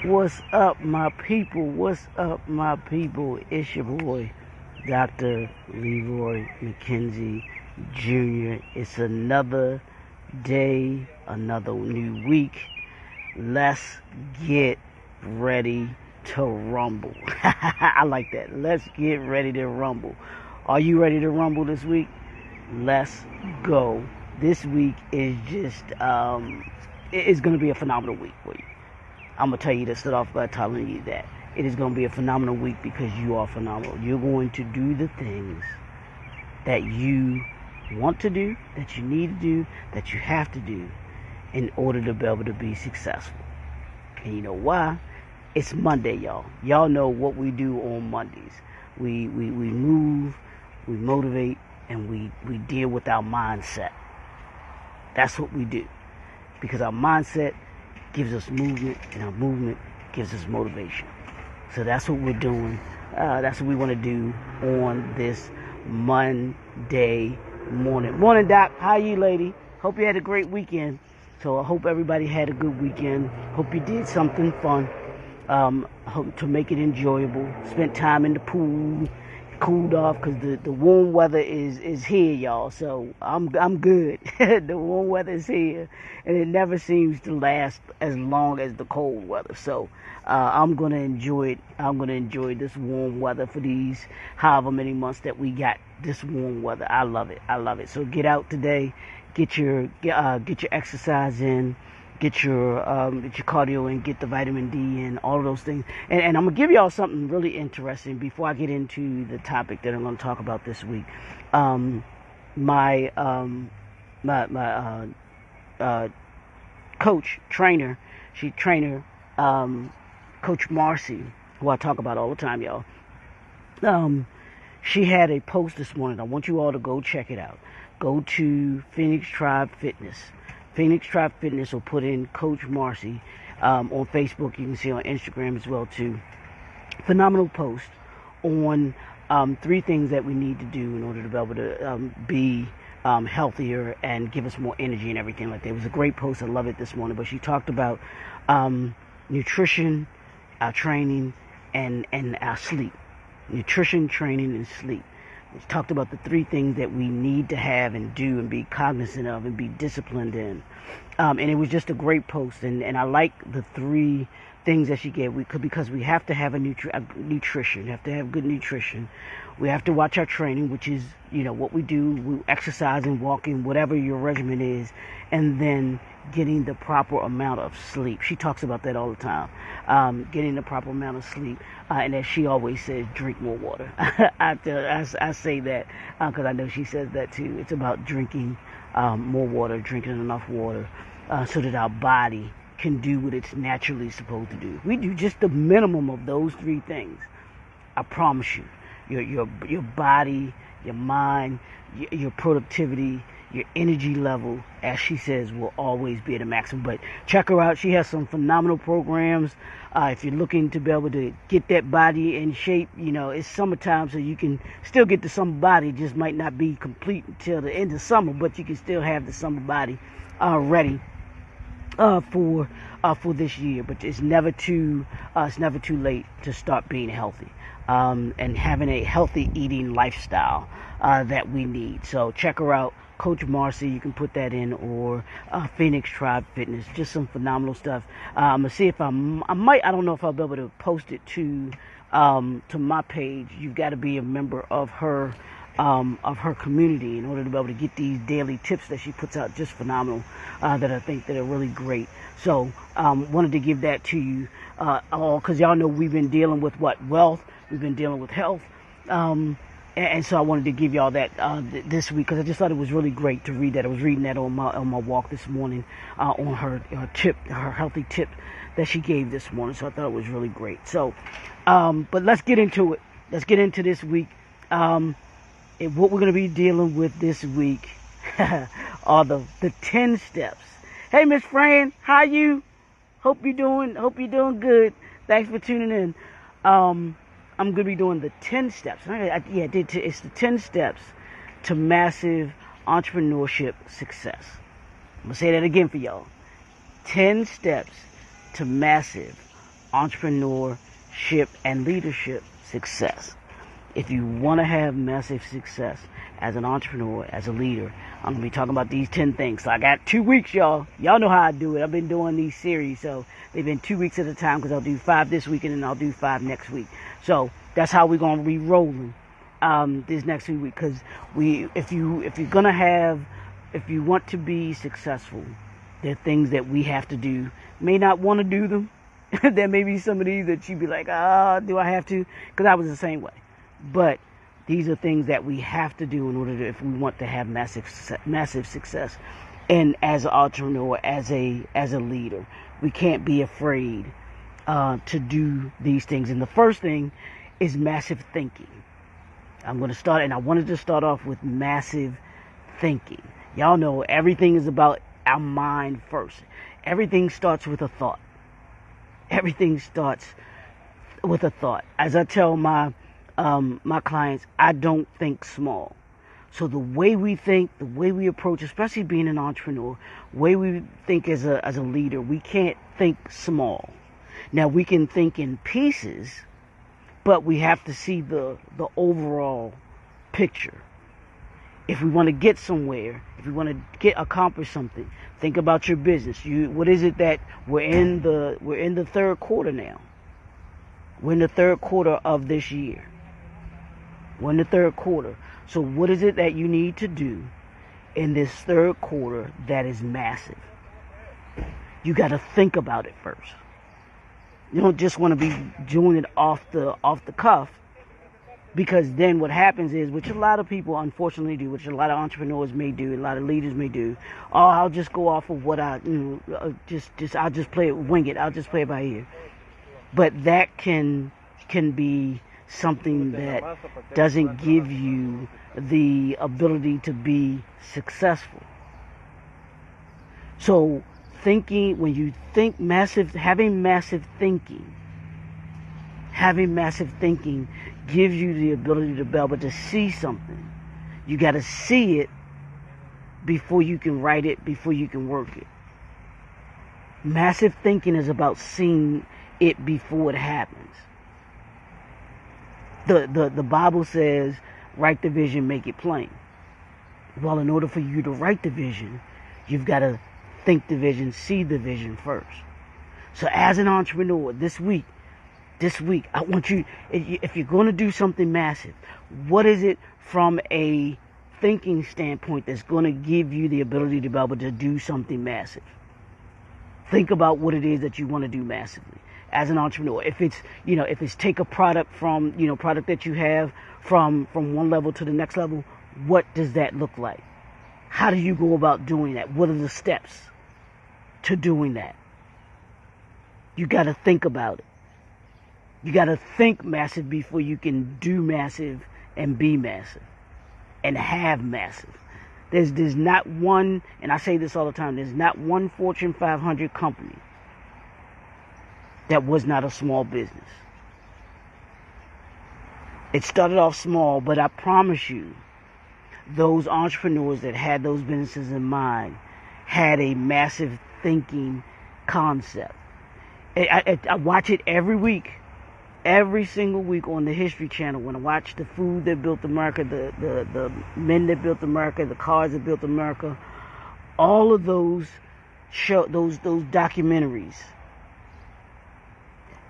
What's up, my people? What's up, my people? It's your boy, Dr. Leroy McKenzie Jr. It's another day, another new week. Let's get ready to rumble. I like that. Let's get ready to rumble. Are you ready to rumble this week? Let's go. This week is just, it's going to be a phenomenal week for you. I'm going to tell you to start off by telling you that it is going to be a phenomenal week because you are phenomenal. You're going to do the things that you want to do, that you need to do, that you have to do in order to be able to be successful. And you know why? It's Monday, y'all. Y'all know what we do on Mondays. We move, we motivate, and we deal with our mindset. That's what we do. Because our mindset gives us movement, and our movement gives us motivation. So that's what we're doing. That's what we want to do on this Monday morning. Morning, Doc. How you, lady? Hope you had a great weekend. So I hope everybody had a good weekend. Hope you did something fun. Hope to make it enjoyable. Spent time in the pool. Cooled off because the warm weather is here, y'all. So I'm good. The warm weather is here, and it never seems to last as long as the cold weather. So I'm gonna enjoy it. I'm gonna enjoy this warm weather for these however many months that we got this warm weather. I love it. I love it. So get out today, get your exercise in. Get your cardio in, get the vitamin D in, all of those things. And I'm going to give y'all something really interesting before I get into the topic that I'm going to talk about this week. My coach, trainer, Coach Marcy, who I talk about all the time, y'all. She had a post this morning. I want you all to go check it out. Go to Phoenix Tribe Fitness. Phoenix Tribe Fitness will put in Coach Marcy on Facebook. You can see on Instagram as well too. Phenomenal post on 3 things that we need to do in order to be able to be healthier and give us more energy and everything like that. It was a great post. I love it this morning. But she talked about nutrition, our training, and our sleep. Nutrition, training, and sleep. She talked about the 3 things that we need to have and do and be cognizant of and be disciplined in. And it was just a great post. And I like the 3 things that she gave. Because we have to have a nutrition. We have to have good nutrition. We have to watch our training, which is, what we do. We exercise and walking, whatever your regimen is. And then getting the proper amount of sleep. She talks about that all the time. Getting the proper amount of sleep. And as she always says, drink more water. I say that because I know she says that too. It's about drinking more water, drinking enough water so that our body can do what it's naturally supposed to do. If we do just the minimum of those 3 things, I promise you, your body, your mind, your productivity, your energy level, as she says, will always be at a maximum. But check her out. She has some phenomenal programs. If you're looking to be able to get that body in shape, it's summertime, so you can still get the summer body. It just might not be complete until the end of summer, but you can still have the summer body ready for this year. But it's never too late to start being healthy and having a healthy eating lifestyle that we need. So check her out. Coach Marcy, you can put that in, or Phoenix Tribe Fitness. Just some phenomenal stuff. I'm gonna see if I don't know if I'll be able to post it to my page. You've got to be a member of her community in order to be able to get these daily tips that she puts out. Just phenomenal. That I think that are really great. So wanted to give that to you all, because y'all know we've been dealing with wealth. We've been dealing with health. And so I wanted to give y'all that this week, because I just thought it was really great to read that. I was reading that on my walk this morning on her healthy tip that she gave this morning. So I thought it was really great. So, but let's get into it. Let's get into this week. What we're going to be dealing with this week are the 10 steps. Hey, Miss Fran, how you? Hope you're doing good. Thanks for tuning in. I'm going to be doing the 10 steps. It's the 10 steps to massive entrepreneurship success. I'm going to say that again for y'all. 10 steps to massive entrepreneurship and leadership success. If you want to have massive success as an entrepreneur, as a leader, I'm going to be talking about these 10 things. So I got 2 weeks, y'all. Y'all know how I do it. I've been doing these series. So they've been 2 weeks at a time because I'll do 5 this week and then I'll do 5 next week. So that's how we're going to be rolling this next week. Because if you want to be successful, there are things that we have to do. May not want to do them. There may be some of these that you'd be like, do I have to? Because I was the same way. But these are things that we have to do in order to, if we want to have massive success. And as an entrepreneur, as a leader, we can't be afraid to do these things. And the first thing is massive thinking. I'm going to start, and I wanted to start off with massive thinking. Y'all know everything is about our mind first. Everything starts with a thought. Everything starts with a thought. As I tell my clients, I don't think small. So the way we think, the way we approach, especially being an entrepreneur, the way we think as a leader, we can't think small. Now we can think in pieces, but we have to see the overall picture. If we want to get somewhere, if we want to accomplish something, think about your business. What is it that we're in the third quarter now? We're in the third quarter of this year. We're in the third quarter. So what is it that you need to do in this third quarter that is massive? You got to think about it first. You don't just want to be doing it off the cuff, because then what happens is, which a lot of people unfortunately do, which a lot of entrepreneurs may do, a lot of leaders may do, I'll just go off of what I'll just play it, wing it. I'll just play it by ear. But that can be something that doesn't give you the ability to be successful. So when you think massive, having massive thinking gives you the ability to be able to see something. You got to see it before you can write it, before you can work it. Massive thinking is about seeing it before it happens. The Bible says, write the vision, make it plain. Well, in order for you to write the vision, you've got to think the vision, see the vision first. So as an entrepreneur, this week, I want you, if you're going to do something massive, what is it from a thinking standpoint that's going to give you the ability to be able to do something massive? Think about what it is that you want to do massively as an entrepreneur. If it's take a product from, product that you have from one level to the next level, what does that look like? How do you go about doing that? What are the steps to doing that? You got to think about it. You got to think massive before you can do massive and be massive and have massive. There's not one, and I say this all the time, there's not one Fortune 500 company that was not a small business. It started off small, but I promise you, those entrepreneurs that had those businesses in mind had a massive thinking concept. I watch it every week. Every single week on the History Channel, when I watch the food that built America, the men that built America, the cars that built America, all of those those documentaries,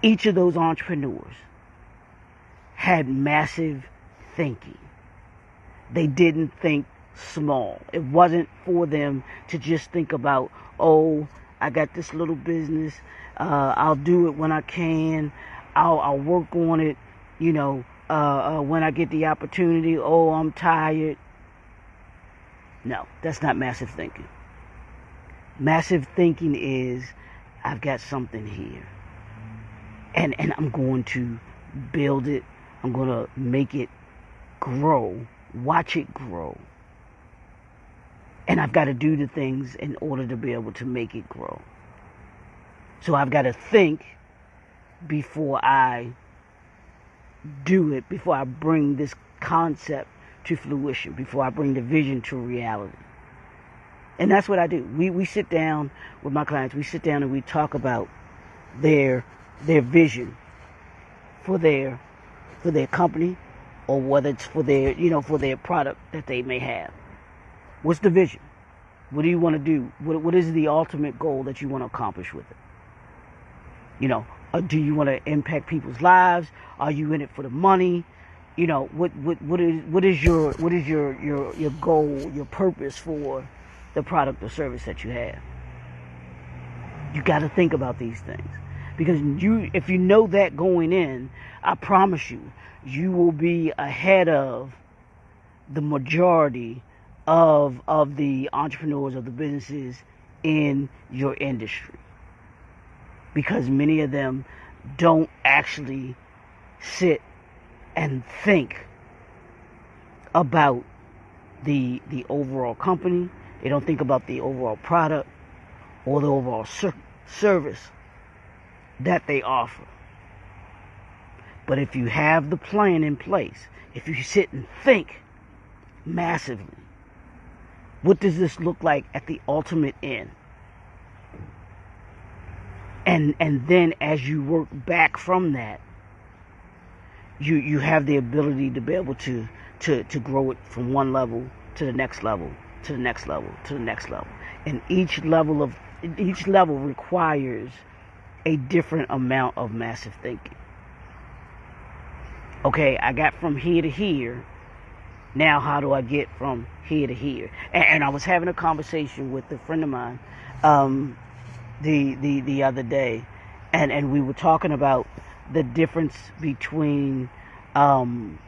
each of those entrepreneurs had massive thinking. They didn't think small. It wasn't for them to just think about, I got this little business, I'll do it when I can, I'll work on it, when I get the opportunity. I'm tired. No, that's not massive thinking. Massive thinking is, I've got something here, and I'm going to build it. I'm going to make it grow, watch it grow. And I've got to do the things in order to be able to make it grow. So I've got to think before I do it, before I bring this concept to fruition, before I bring the vision to reality. And that's what I do. We sit down with my clients, we sit down and we talk about their their vision for their company, or whether it's for their for their product that they may have. What's the vision? What do you want to do? What is the ultimate goal that you want to accomplish with it? Or do you want to impact people's lives? Are you in it for the money? What is your goal, your purpose for the product or service that you have? You got to think about these things, because if you know that going in, I promise you will be ahead of the majority of the entrepreneurs, of the businesses in your industry, because many of them don't actually sit and think about the overall company. They don't think about the overall product or the overall service that they offer. But if you have the plan in place, if you sit and think massively, what does this look like at the ultimate end? And then as you work back from that, you have the ability to be able to grow it from one level to the next level, to the next level, to the next level. And each level requires a different amount of massive thinking. Okay, I got from here to here. Now how do I get from here to here? And I was having a conversation with a friend of mine the other day, and we were talking about the difference between in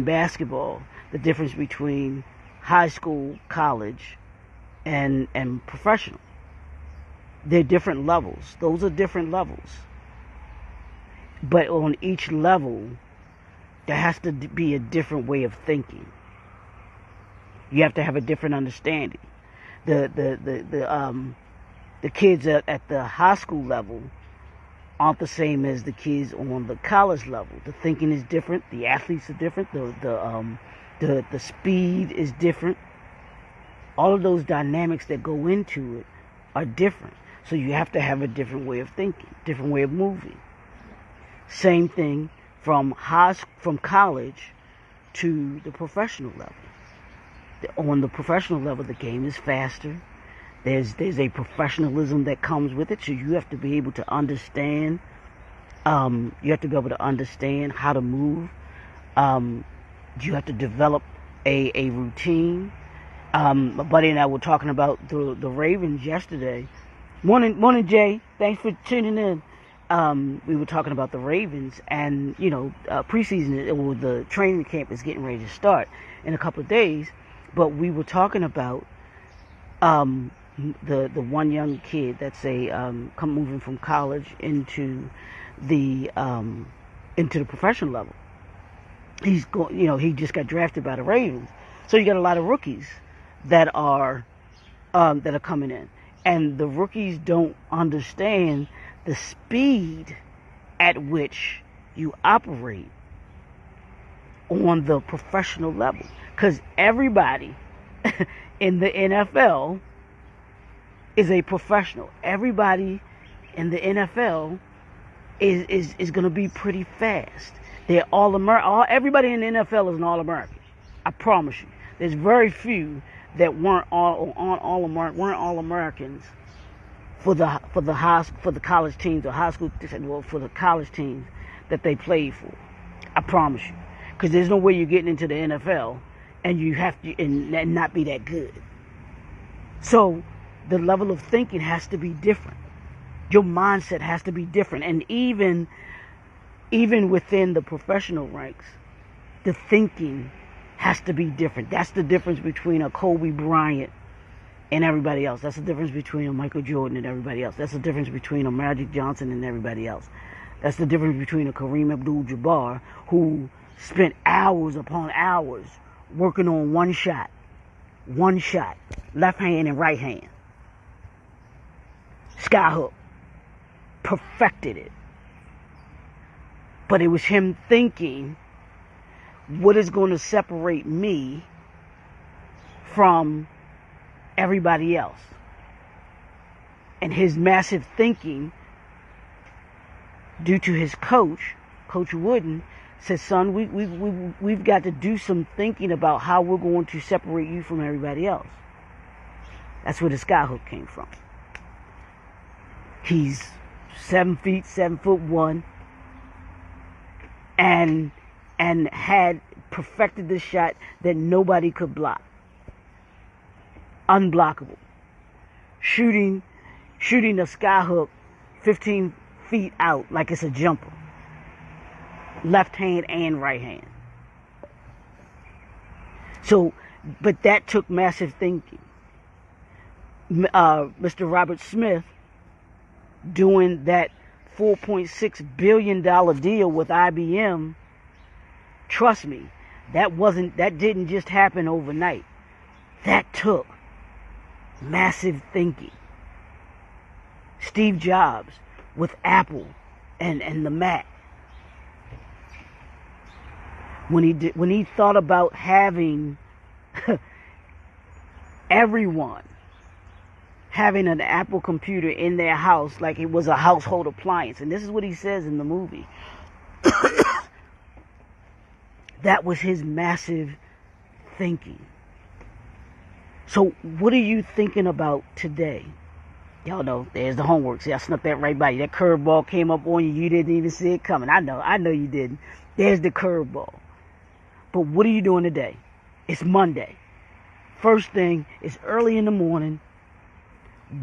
basketball, the difference between high school, college, and professional. They're different levels. Those are different levels. But on each level, there has to be a different way of thinking. You have to have a different understanding. The kids at the high school level aren't the same as the kids on the college level. The thinking is different. The athletes are different. The speed is different. All of those dynamics that go into it are different. So you have to have a different way of thinking, different way of moving. Same thing from college to the professional level. On the professional level, the game is faster. There's a professionalism that comes with it, so you have to be able to understand. You have to be able to understand how to move. You have to develop a routine. My buddy and I were talking about the Ravens yesterday. Morning, Jay. Thanks for tuning in. We were talking about the Ravens, and preseason, or the training camp is getting ready to start in a couple of days. But we were talking about the one young kid that's moving from college into the professional level. He's going, he just got drafted by the Ravens, so you got a lot of rookies that are coming in, and the rookies don't understand the speed at which you operate on the professional level, because everybody in the NFL is a professional. Everybody in the NFL is going to be pretty fast. They're everybody in the NFL is an All-American. I promise you. There's very few that weren't All-Americans for the college teams or high school, well, for the college teams that they played for. I promise you, because there's no way you're getting into the NFL and you have to and not be that good. So the level of thinking has to be different. Your mindset has to be different, and even within the professional ranks, the thinking has to be different. That's the difference between a Kobe Bryant and everybody else. That's the difference between a Michael Jordan and everybody else. That's the difference between a Magic Johnson and everybody else. That's the difference between a Kareem Abdul-Jabbar, who spent hours upon hours working on one shot, left hand and right hand. Skyhook. Perfected it. But it was him thinking, what is going to separate me from everybody else? And his massive thinking, due to his coach, Coach Wooden, said, son, we've got to do some thinking about how we're going to separate you from everybody else. That's where the skyhook came from. He's 7'1", and had perfected the shot that nobody could block. Unblockable. Shooting a skyhook 15 feet out like it's a jumper. Left hand and right hand. So, but that took massive thinking. Mr. Robert Smith doing that $4.6 billion deal with IBM, trust me, that didn't just happen overnight. That took massive thinking. Steve Jobs with Apple and the Mac. When he thought about having everyone having an Apple computer in their house like it was a household appliance. And this is what he says in the movie. That was his massive thinking. So what are you thinking about today? Y'all know, there's the homework. See, I snuck that right by you. That curveball came up on you. You didn't even see it coming. I know you didn't. There's the curveball. But what are you doing today? It's Monday. First thing, it's early in the morning.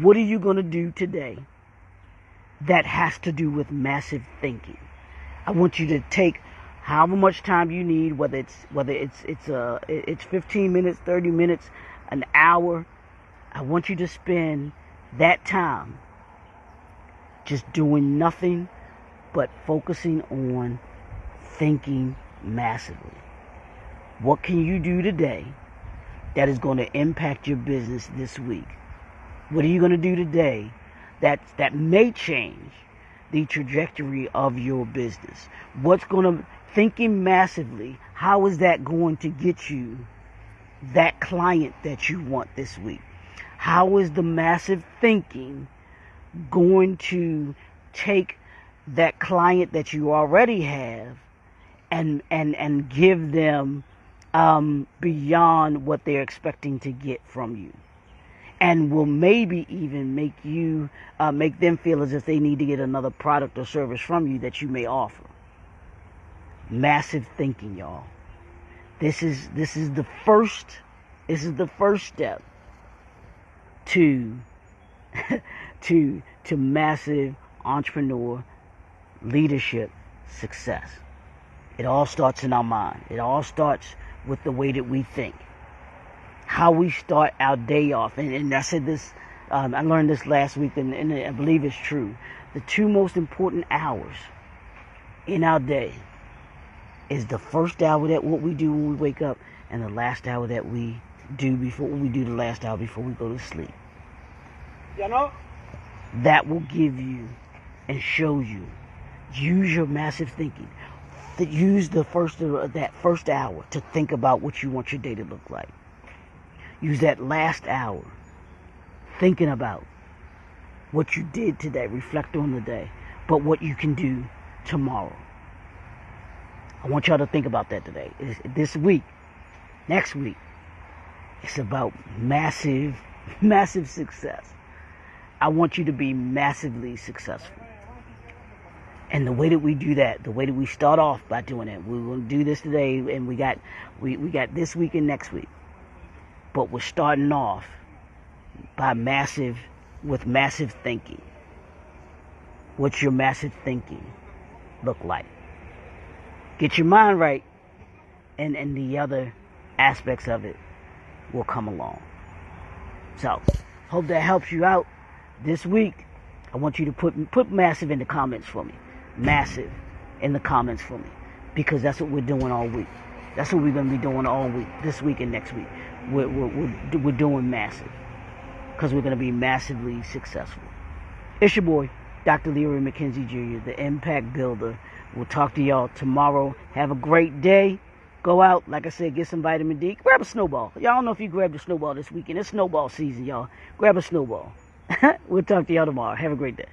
What are you going to do today that has to do with massive thinking? I want you to take however much time you need, whether it's 15 minutes, 30 minutes, an hour. I want you to spend that time just doing nothing but focusing on thinking massively. What can you do today that is going to impact your business this week? What are you going to do today that may change the trajectory of your business? Thinking massively, how is that going to get you that client that you want this week? How is the massive thinking going to take that client that you already have and give them beyond what they're expecting to get from you? And will maybe even make them feel as if they need to get another product or service from you that you may offer. Massive thinking, y'all. This is the first step to massive entrepreneur leadership success. It all starts in our mind. It all starts with the way that we think. How we start our day off. And I said this, I learned this last week, and I believe it's true. The two most important hours in our day is the first hour that what we do when we wake up, and the last hour that we do the last hour before we go to sleep. You know? That will give you and show you. Use your massive thinking. Use that first hour to think about what you want your day to look like. Use that last hour thinking about what you did today. Reflect on the day. But what you can do tomorrow. I want y'all to think about that today. This week, next week, it's about massive success. I want you to be massively successful. And the way that we do that, the way that we start off by doing it, we're going to do this today, and we got this week and next week. But we're starting off with massive thinking. What's your massive thinking look like? Get your mind right, and the other aspects of it will come along. So, hope that helps you out this week. I want you to put massive in the comments for me. Massive in the comments for me. Because that's what we're doing all week. That's what we're going to be doing all week, this week and next week. We're doing massive. Because we're going to be massively successful. It's your boy, Dr. Leroy McKenzie Jr., the Impact Builder. We'll talk to y'all tomorrow. Have a great day. Go out, like I said, get some vitamin D. Grab a snowball. Y'all don't know if you grabbed a snowball this weekend. It's snowball season, y'all. Grab a snowball. We'll talk to y'all tomorrow. Have a great day.